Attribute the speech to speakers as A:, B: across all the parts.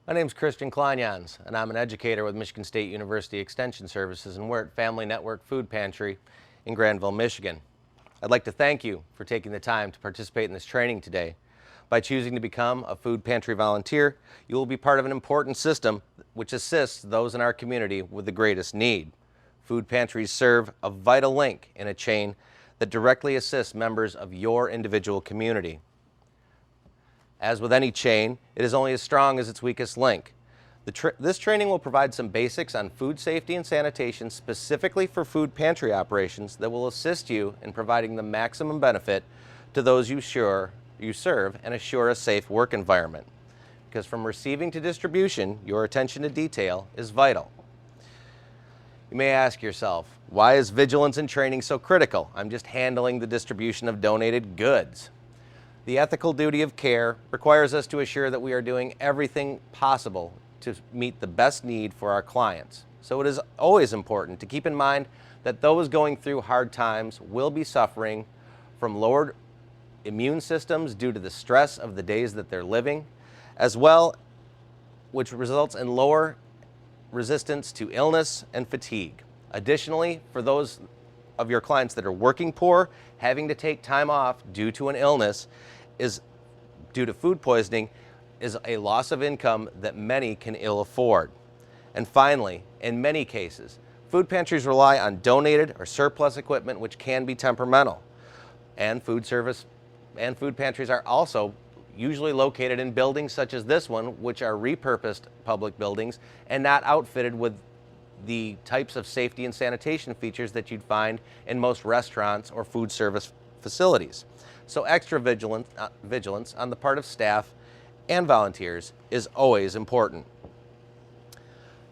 A: My name is Christian Kleinjans, and I'm an educator with Michigan State University Extension Services, and we're at Family Network Food Pantry in Granville, Michigan. I'd like to thank you for taking the time to participate in this training today. By choosing to become a food pantry volunteer, you will be part of an important system which assists those in our community with the greatest need. Food pantries serve a vital link in a chain that directly assists members of your individual community. As with any chain, it is only as strong as its weakest link. This training will provide some basics on food safety and sanitation specifically for food pantry operations that will assist you in providing the maximum benefit to those you serve and assure a safe work environment. Because from receiving to distribution, your attention to detail is vital. You may ask yourself, why is vigilance and training so critical? I'm just handling the distribution of donated goods. The ethical duty of care requires us to assure that we are doing everything possible to meet the best need for our clients. So it is always important to keep in mind that those going through hard times will be suffering from lowered immune systems due to the stress of the days that they're living, as well, which results in lower resistance to illness and fatigue. Additionally, for those of your clients that are working poor, having to take time off due to an illness due to food poisoning is a loss of income that many can ill afford. And finally, in many cases, food pantries rely on donated or surplus equipment which can be temperamental. And food pantries are also usually located in buildings such as this one, which are repurposed public buildings and not outfitted with the types of safety and sanitation features that you'd find in most restaurants or food service facilities. So extra vigilance on the part of staff and volunteers is always important.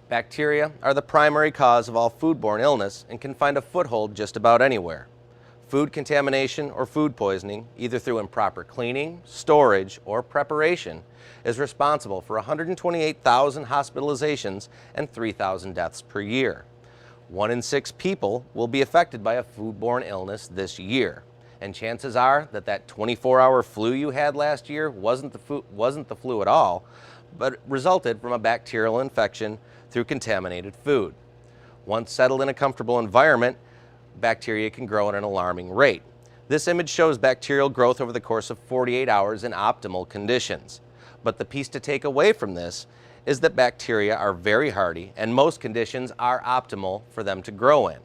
A: Bacteria are the primary cause of all foodborne illness and can find a foothold just about anywhere. Food contamination or food poisoning, either through improper cleaning, storage, or preparation, is responsible for 128,000 hospitalizations and 3,000 deaths per year. 1 in 6 people will be affected by a foodborne illness this year. And chances are that 24-hour flu you had last year wasn't the flu at all, but resulted from a bacterial infection through contaminated food. Once settled in a comfortable environment, bacteria can grow at an alarming rate. This image shows bacterial growth over the course of 48 hours in optimal conditions. But the piece to take away from this is that bacteria are very hardy and most conditions are optimal for them to grow in.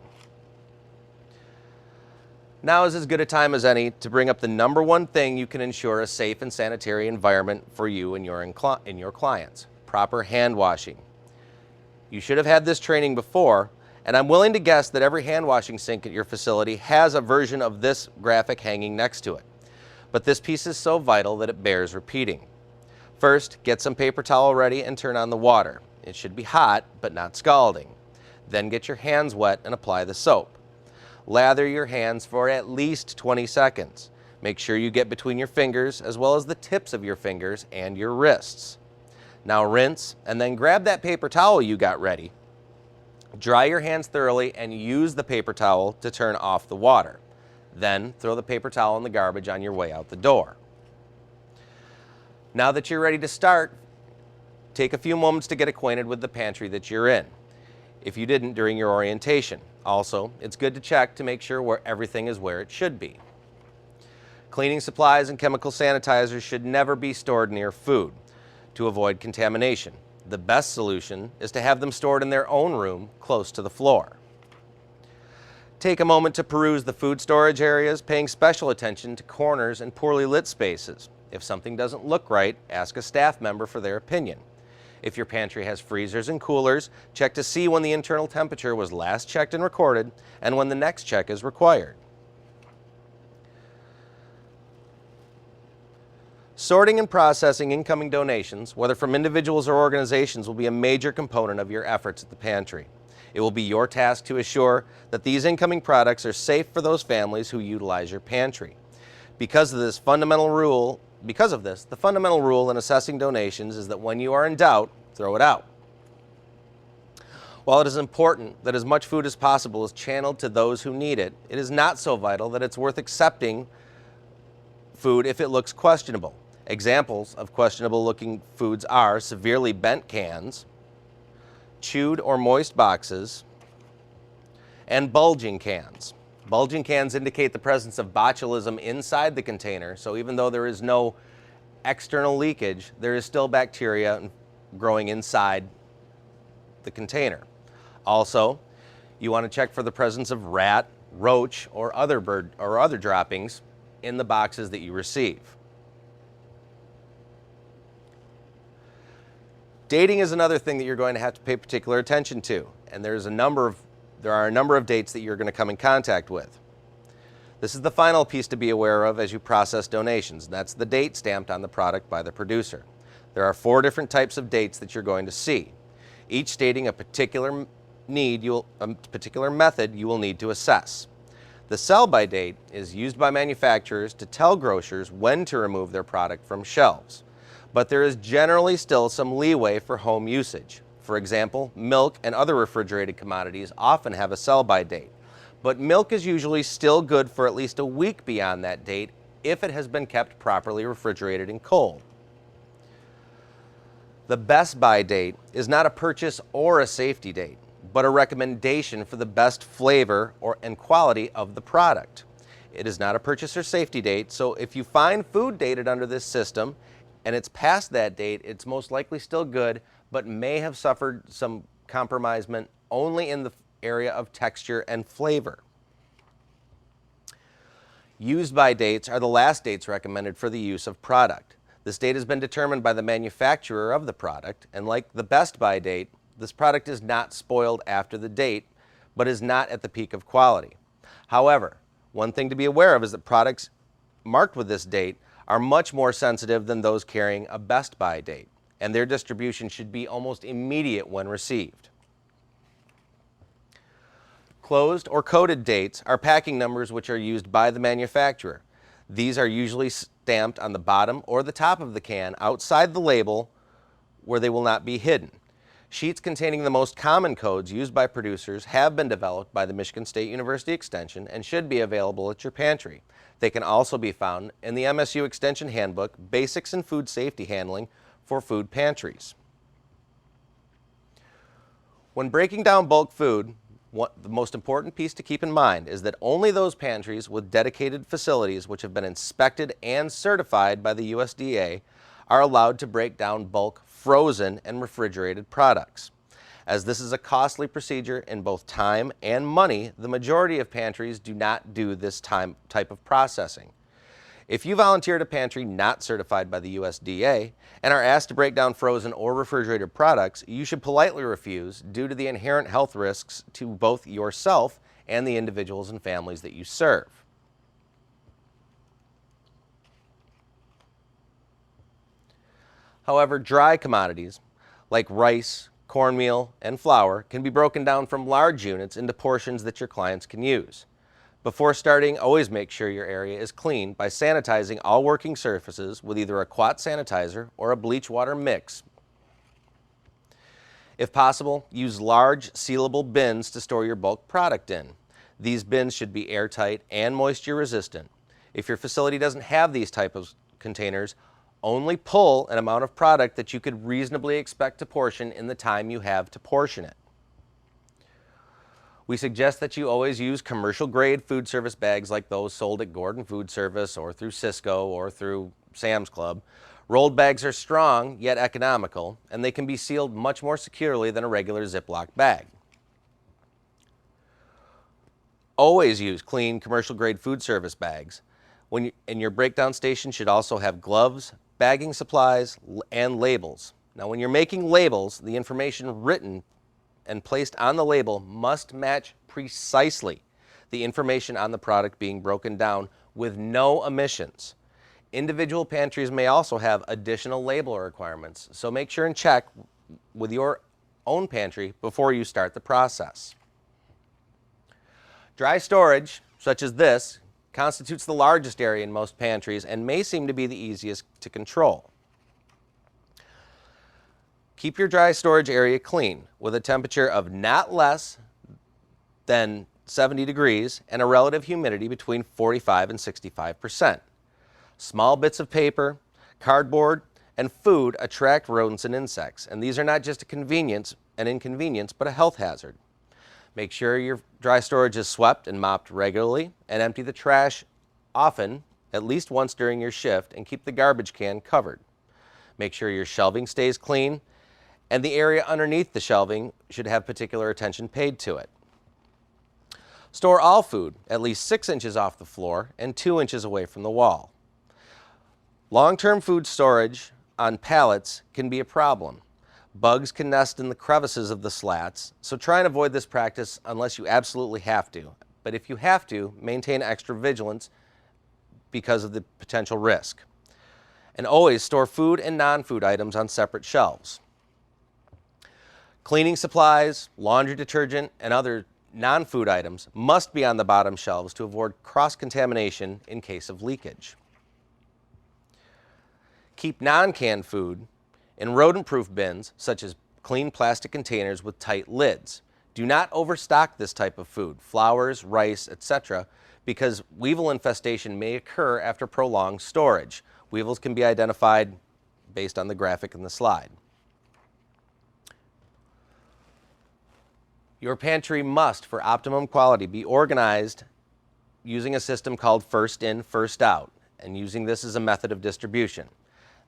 A: Now is as good a time as any to bring up the number one thing you can ensure a safe and sanitary environment for you and your clients: proper hand washing. You should have had this training before, and I'm willing to guess that every hand washing sink at your facility has a version of this graphic hanging next to it. But this piece is so vital that it bears repeating. First, get some paper towel ready and turn on the water. It should be hot, but not scalding. Then get your hands wet and apply the soap. Lather your hands for at least 20 seconds. Make sure you get between your fingers as well as the tips of your fingers and your wrists. Now rinse and then grab that paper towel you got ready. Dry your hands thoroughly and use the paper towel to turn off the water. Then throw the paper towel in the garbage on your way out the door. Now that you're ready to start, take a few moments to get acquainted with the pantry that you're in, if you didn't during your orientation. Also, it's good to check to make sure everything is where it should be. Cleaning supplies and chemical sanitizers should never be stored near food to avoid contamination. The best solution is to have them stored in their own room close to the floor. Take a moment to peruse the food storage areas, paying special attention to corners and poorly lit spaces. If something doesn't look right, ask a staff member for their opinion. If your pantry has freezers and coolers, check to see when the internal temperature was last checked and recorded and when the next check is required. Sorting and processing incoming donations, whether from individuals or organizations, will be a major component of your efforts at the pantry. It will be your task to assure that these incoming products are safe for those families who utilize your pantry. Because of this, the fundamental rule in assessing donations is that when you are in doubt, throw it out. While it is important that as much food as possible is channeled to those who need it, it is not so vital that it's worth accepting food if it looks questionable. Examples of questionable looking foods are severely bent cans, chewed or moist boxes, and bulging cans. Bulging cans indicate the presence of botulism inside the container, so even though there is no external leakage, there is still bacteria growing inside the container. Also, you want to check for the presence of rat, roach, or other droppings in the boxes that you receive. Dating is another thing that you're going to have to pay particular attention to, and there are a number of dates that you're going to come in contact with. This is the final piece to be aware of as you process donations. That's the date stamped on the product by the producer. There are 4 different types of dates that you're going to see, each stating a particular method you will need to assess. The sell-by date is used by manufacturers to tell grocers when to remove their product from shelves, but there is generally still some leeway for home usage. For example, milk and other refrigerated commodities often have a sell-by date, but milk is usually still good for at least a week beyond that date if it has been kept properly refrigerated and cold. The best buy date is not a purchase or a safety date, but a recommendation for the best flavor and quality of the product. It is not a purchase or safety date, so if you find food dated under this system and it's past that date, it's most likely still good, but may have suffered some compromisement only in the area of texture and flavor. Used by dates are the last dates recommended for the use of product. This date has been determined by the manufacturer of the product, and like the best by date, this product is not spoiled after the date, but is not at the peak of quality. However, one thing to be aware of is that products marked with this date are much more sensitive than those carrying a best by date, and their distribution should be almost immediate when received. Closed or coded dates are packing numbers which are used by the manufacturer. These are usually stamped on the bottom or the top of the can outside the label where they will not be hidden. Sheets containing the most common codes used by producers have been developed by the Michigan State University Extension and should be available at your pantry. They can also be found in the MSU Extension Handbook, Basics in Food Safety Handling for Food Pantries. When breaking down bulk food, the most important piece to keep in mind is that only those pantries with dedicated facilities which have been inspected and certified by the USDA are allowed to break down bulk frozen and refrigerated products. As this is a costly procedure in both time and money, the majority of pantries do not do this type of processing. If you volunteer at a pantry not certified by the USDA and are asked to break down frozen or refrigerated products, you should politely refuse due to the inherent health risks to both yourself and the individuals and families that you serve. However, dry commodities like rice, cornmeal, and flour can be broken down from large units into portions that your clients can use. Before starting, always make sure your area is clean by sanitizing all working surfaces with either a quat sanitizer or a bleach water mix. If possible, use large sealable bins to store your bulk product in. These bins should be airtight and moisture resistant. If your facility doesn't have these type of containers, only pull an amount of product that you could reasonably expect to portion in the time you have to portion it. We suggest that you always use commercial grade food service bags like those sold at Gordon Food Service or through Sysco or through Sam's Club. Rolled bags are strong yet economical, and they can be sealed much more securely than a regular Ziploc bag. Always use clean commercial grade food service bags. And your breakdown station should also have gloves, bagging supplies, and labels. Now, when you're making labels, the information written and placed on the label must match precisely the information on the product being broken down with no omissions. Individual pantries may also have additional label requirements, so make sure and check with your own pantry before you start the process. Dry storage, such as this, constitutes the largest area in most pantries and may seem to be the easiest to control. Keep your dry storage area clean with a temperature of not less than 70 degrees and a relative humidity between 45 and 65%. Small bits of paper, cardboard, and food attract rodents and insects, and these are not just an inconvenience, but a health hazard. Make sure your dry storage is swept and mopped regularly, and empty the trash often, at least once during your shift, and keep the garbage can covered. Make sure your shelving stays clean, and the area underneath the shelving should have particular attention paid to it. Store all food at least 6 inches off the floor and 2 inches away from the wall. Long-term food storage on pallets can be a problem. Bugs can nest in the crevices of the slats, so try and avoid this practice unless you absolutely have to. But if you have to, maintain extra vigilance because of the potential risk. And always store food and non-food items on separate shelves. Cleaning supplies, laundry detergent, and other non-food items must be on the bottom shelves to avoid cross-contamination in case of leakage. Keep non-canned food in rodent-proof bins, such as clean plastic containers with tight lids. Do not overstock this type of food, flours, rice, etc., because weevil infestation may occur after prolonged storage. Weevils can be identified based on the graphic in the slide. Your pantry must, for optimum quality, be organized using a system called first in, first out, and using this as a method of distribution.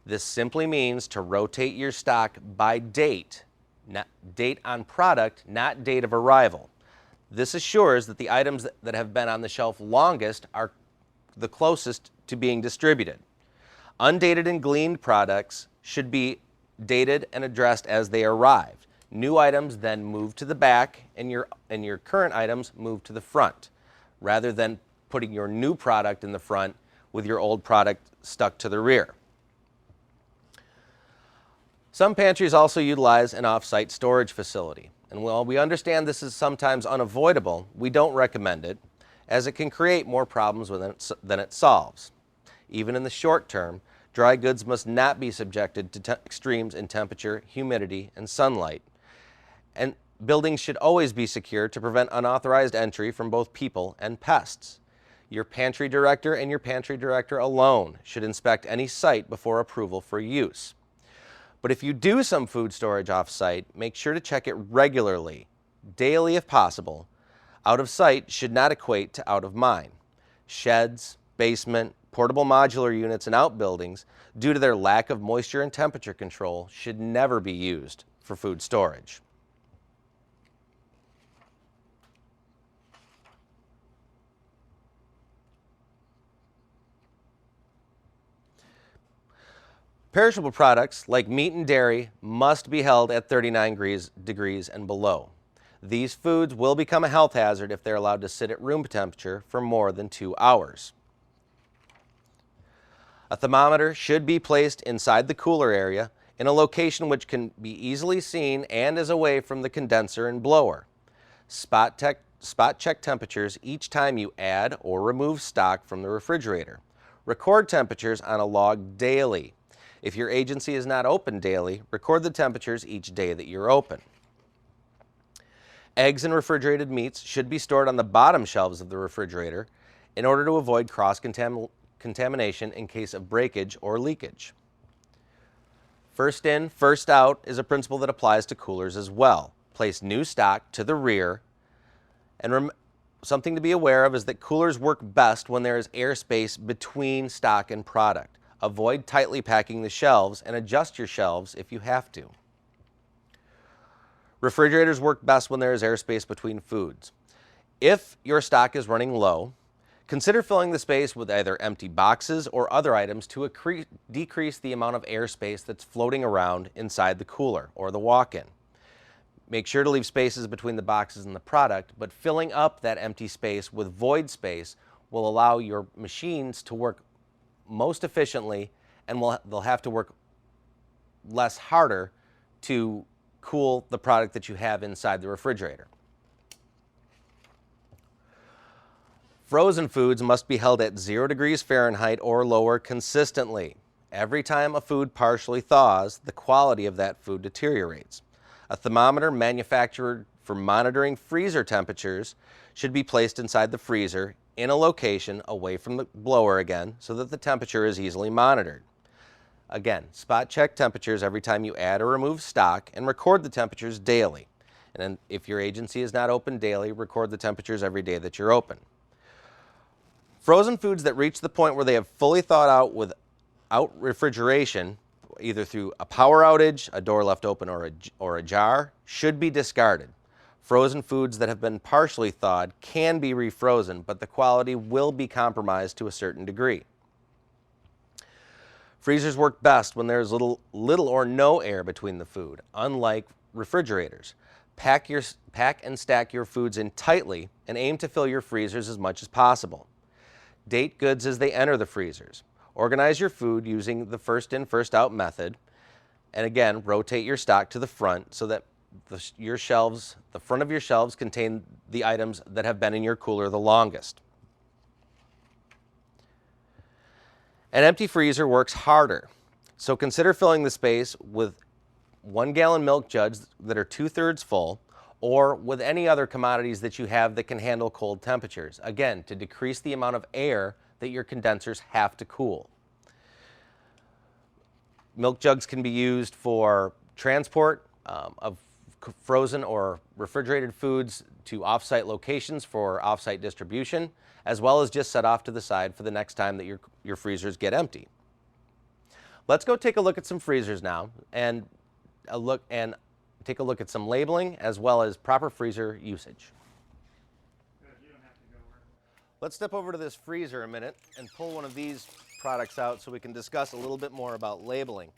A: This simply means to rotate your stock by date, not date on product, not date of arrival. This assures that the items that have been on the shelf longest are the closest to being distributed. Undated and gleaned products should be dated and addressed as they arrived. New items then move to the back, and your current items move to the front, rather than putting your new product in the front with your old product stuck to the rear. Some pantries also utilize an off-site storage facility, and while we understand this is sometimes unavoidable, we don't recommend it, as it can create more problems than it solves. Even in the short term, dry goods must not be subjected to extremes in temperature, humidity, and sunlight. And buildings should always be secure to prevent unauthorized entry from both people and pests. Your pantry director and your pantry director alone should inspect any site before approval for use. But if you do some food storage off-site, make sure to check it regularly, daily if possible. Out of sight should not equate to out of mind. Sheds, basement, portable modular units, and outbuildings, due to their lack of moisture and temperature control, should never be used for food storage. Perishable products like meat and dairy must be held at 39 degrees and below. These foods will become a health hazard if they're allowed to sit at room temperature for more than 2 hours. A thermometer should be placed inside the cooler area in a location which can be easily seen and is away from the condenser and blower. Spot check temperatures each time you add or remove stock from the refrigerator. Record temperatures on a log daily. If your agency is not open daily, record the temperatures each day that you're open. Eggs and refrigerated meats should be stored on the bottom shelves of the refrigerator in order to avoid cross-contamination in case of breakage or leakage. First in, first out is a principle that applies to coolers as well. Place new stock to the rear, and something to be aware of is that coolers work best when there is airspace between stock and product. Avoid tightly packing the shelves and adjust your shelves if you have to. Refrigerators work best when there is airspace between foods. If your stock is running low, consider filling the space with either empty boxes or other items to decrease the amount of airspace that's floating around inside the cooler or the walk-in. Make sure to leave spaces between the boxes and the product, but filling up that empty space with void space will allow your machines to work most efficiently, and they'll have to work less harder to cool the product that you have inside the refrigerator. Frozen foods must be held at 0 degrees Fahrenheit or lower consistently. Every time a food partially thaws, the quality of that food deteriorates. A thermometer manufactured for monitoring freezer temperatures should be placed inside the freezer in a location away from the blower again so that the temperature is easily monitored. Again, spot check temperatures every time you add or remove stock and record the temperatures daily. And then if your agency is not open daily, record the temperatures every day that you're open. Frozen foods that reach the point where they have fully thawed out without refrigeration, either through a power outage, a door left open, or a jar, should be discarded. Frozen foods that have been partially thawed can be refrozen, but the quality will be compromised to a certain degree. Freezers work best when there's little or no air between the food, unlike refrigerators. Pack and stack your foods in tightly and aim to fill your freezers as much as possible. Date goods as they enter the freezers. Organize your food using the first in, first out method. And again, rotate your stock to the front so that the front of your shelves contain the items that have been in your cooler the longest. An empty freezer works harder, so consider filling the space with 1-gallon milk jugs that are 2/3 full, or with any other commodities that you have that can handle cold temperatures, again, to decrease the amount of air that your condensers have to cool. Milk jugs can be used for transport of frozen or refrigerated foods to off-site locations for off-site distribution, as well as just set off to the side for the next time that your freezers get empty. Let's go take a look at some freezers now and take a look at some labeling as well as proper freezer usage. Let's step over to this freezer a minute and pull one of these products out so we can discuss a little bit more about labeling.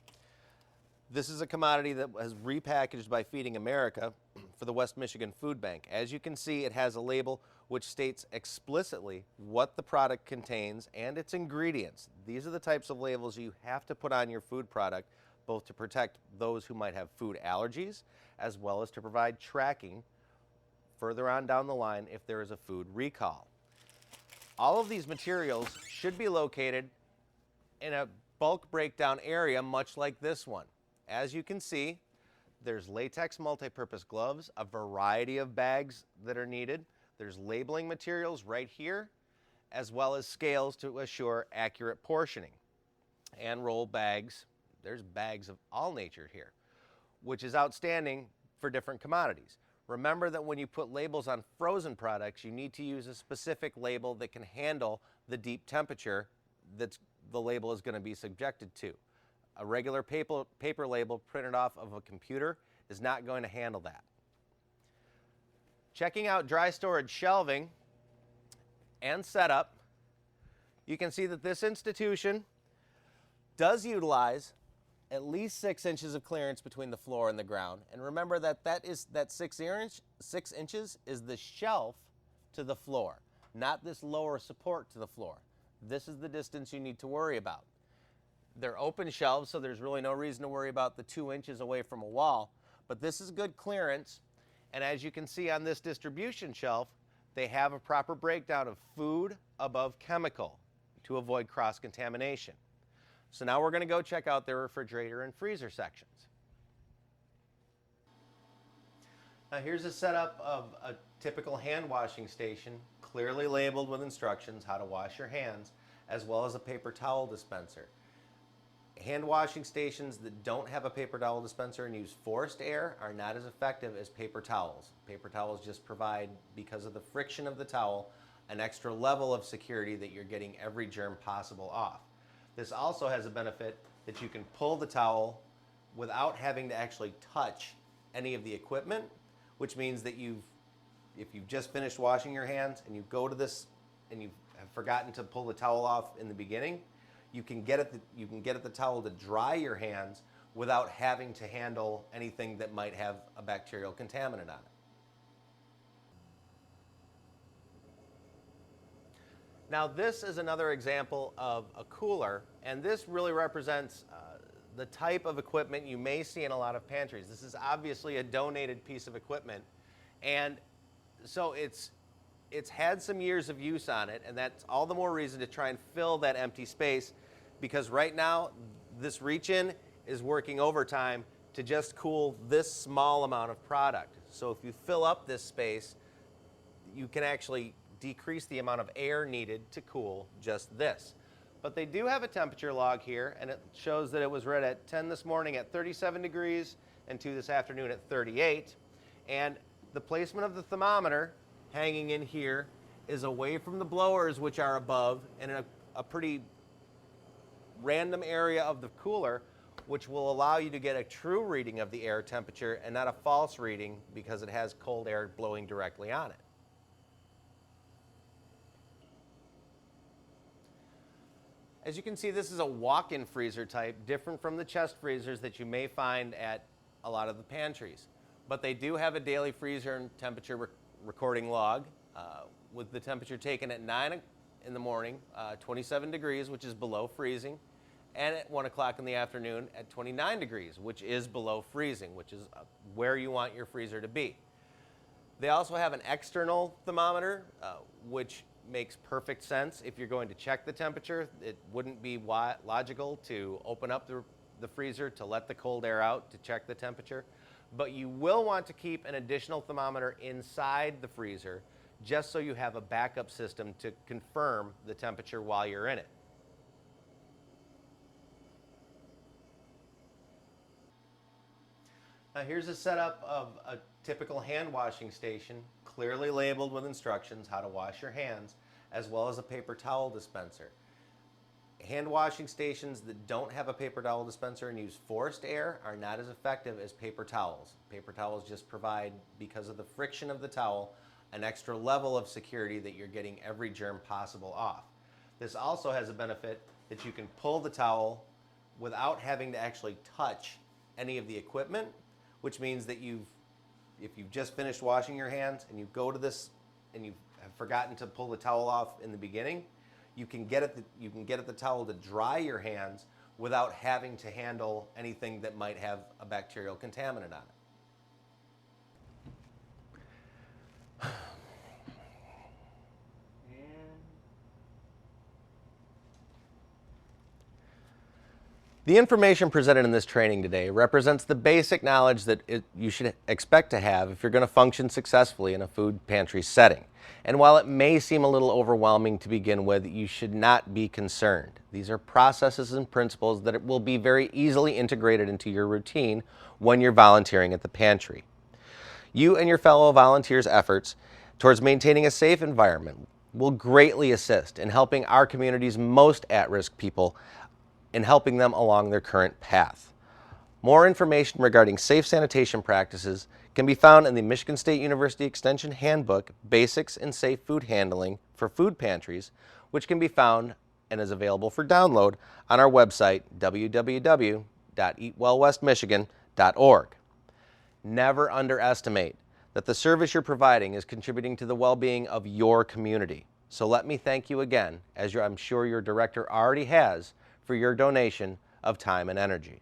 A: This is a commodity that was repackaged by Feeding America for the West Michigan Food Bank. As you can see, it has a label which states explicitly what the product contains and its ingredients. These are the types of labels you have to put on your food product, both to protect those who might have food allergies, as well as to provide tracking further on down the line if there is a food recall. All of these materials should be located in a bulk breakdown area much like this one. As you can see, there's latex multi-purpose gloves, a variety of bags that are needed. There's labeling materials right here, as well as scales to assure accurate portioning. And roll bags. There's bags of all nature here, which is outstanding for different commodities. Remember that when you put labels on frozen products, you need to use a specific label that can handle the deep temperature that the label is going to be subjected to. A regular paper label printed off of a computer is not going to handle that. Checking out dry storage shelving and setup, you can see that this institution does utilize at least 6 inches of clearance between the floor and the ground. And remember that that 6 inches is the shelf to the floor, not this lower support to the floor. This is the distance you need to worry about. They're open shelves, so there's really no reason to worry about the 2 inches away from a wall, but this is good clearance. And as you can see on this distribution shelf, they have a proper breakdown of food above chemical to avoid cross-contamination. So now we're going to go check out their refrigerator and freezer sections. Now here's a setup of a typical hand washing station, clearly labeled with instructions how to wash your hands, as well as a paper towel dispenser. Hand washing stations that don't have a paper towel dispenser and use forced air are not as effective as paper towels. Paper towels just provide, because of the friction of the towel, an extra level of security that you're getting every germ possible off. This also has a benefit that you can pull the towel without having to actually touch any of the equipment, which means that if you've just finished washing your hands and you go to this and you have forgotten to pull the towel off in the beginning, you can get at the towel to dry your hands without having to handle anything that might have a bacterial contaminant on it. Now this is another example of a cooler, and this really represents the type of equipment you may see in a lot of pantries. This is obviously a donated piece of equipment, and so it's had some years of use on it, and that's all the more reason to try and fill that empty space, because right now this reach-in is working overtime to just cool this small amount of product. So if you fill up this space, you can actually decrease the amount of air needed to cool just this. But they do have a temperature log here, and it shows that it was read at 10 this morning at 37 degrees and 2 this afternoon at 38. And the placement of the thermometer hanging in here is away from the blowers, which are above, and in a pretty random area of the cooler, which will allow you to get a true reading of the air temperature and not a false reading because it has cold air blowing directly on it. As you can see, this is a walk-in freezer type, different from the chest freezers that you may find at a lot of the pantries. But they do have a daily freezer and temperature recording log with the temperature taken at 9 in the morning, 27 degrees, which is below freezing, and at 1 o'clock in the afternoon at 29 degrees, which is below freezing, which is where you want your freezer to be. They also have an external thermometer, which makes perfect sense. If you're going to check the temperature, it wouldn't be logical to open up the freezer to let the cold air out to check the temperature. But you will want to keep an additional thermometer inside the freezer just so you have a backup system to confirm the temperature while you're in it. Now here's a setup of a typical hand washing station, clearly labeled with instructions how to wash your hands, as well as a paper towel dispenser. Hand washing stations that don't have a paper towel dispenser and use forced air are not as effective as paper towels. Paper towels just provide, because of the friction of the towel, an extra level of security that you're getting every germ possible off. This also has a benefit that you can pull the towel without having to actually touch any of the equipment, which means that if you've just finished washing your hands and you go to this and you have forgotten to pull the towel off in the beginning, you can get at the towel to dry your hands without having to handle anything that might have a bacterial contaminant on it. The information presented in this training today represents the basic knowledge that you should expect to have if you're going to function successfully in a food pantry setting. And while it may seem a little overwhelming to begin with, you should not be concerned. These are processes and principles that will be very easily integrated into your routine when you're volunteering at the pantry. You and your fellow volunteers' efforts towards maintaining a safe environment will greatly assist in helping our community's most at-risk people in helping them along their current path. More information regarding safe sanitation practices can be found in the Michigan State University Extension Handbook, Basics in Safe Food Handling for Food Pantries, which can be found and is available for download on our website, www.eatwellwestmichigan.org. Never underestimate that the service you're providing is contributing to the well-being of your community. So let me thank you again, as I'm sure your director already has, for your donation of time and energy.